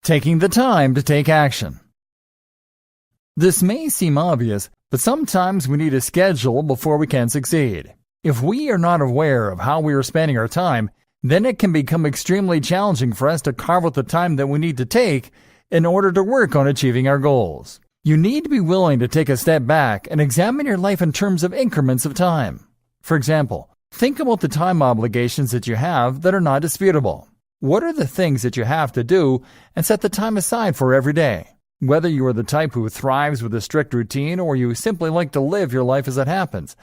Taking the time to take action. This may seem obvious, but sometimes we need a schedule before we can succeed. If we are not aware of how we are spending our time, then it can become extremely challenging for us to carve out the time that we need to take in order to work on achieving our goals. You need to be willing to take a step back and examine your life in terms of increments of time. For example, think about the time obligations that you have that are not disputable. What are the things that you have to do and set the time aside for every day? Whether you are the type who thrives with a strict routine or you simply like to live your life as it happens,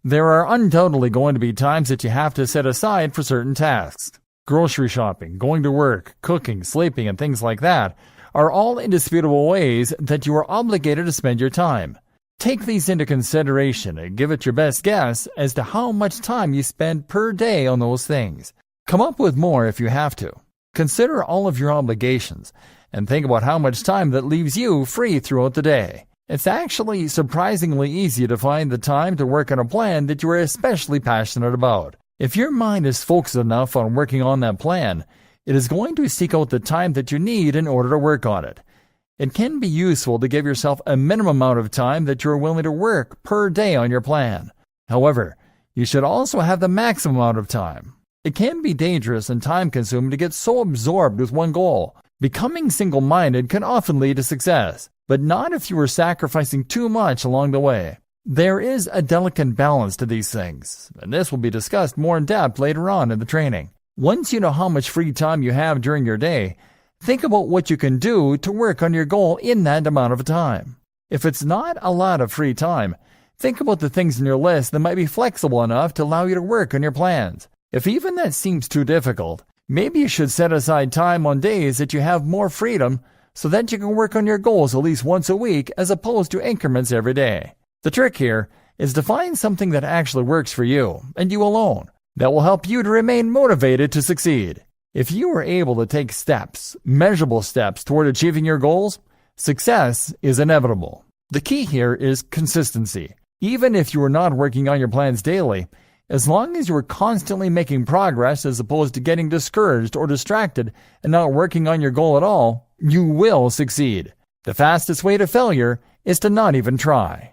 there are undoubtedly going to be times that you have to set aside for certain tasks. Grocery shopping, going to work, cooking, sleeping, and things like that are all indisputable ways that you are obligated to spend your time. Take these into consideration and give it your best guess as to how much time you spend per day on those things. Come up with more if you have to. Consider all of your obligations and think about how much time that leaves you free throughout the day. It's actually surprisingly easy to find the time to work on a plan that you are especially passionate about. If your mind is focused enough on working on that plan, it is going to seek out the time that you need in order to work on it. It can be useful to give yourself a minimum amount of time that you are willing to work per day on your plan. However, you should also have the maximum amount of time. It can be dangerous and time-consuming to get so absorbed with one goal. Becoming single-minded can often lead to success, but not if you are sacrificing too much along the way. There is a delicate balance to these things, and this will be discussed more in depth later on in the training. Once you know how much free time you have during your day, think about what you can do to work on your goal in that amount of time. If it's not a lot of free time, think about the things in your list that might be flexible enough to allow you to work on your plans. If even that seems too difficult, maybe you should set aside time on days that you have more freedom so that you can work on your goals at least once a week as opposed to increments every day. The trick here is to find something that actually works for you, and you alone, that will help you to remain motivated to succeed. If you are able to take steps, measurable steps toward achieving your goals, success is inevitable. The key here is consistency. Even if you are not working on your plans daily, as long as you are constantly making progress as opposed to getting discouraged or distracted and not working on your goal at all, you will succeed. The fastest way to failure is to not even try.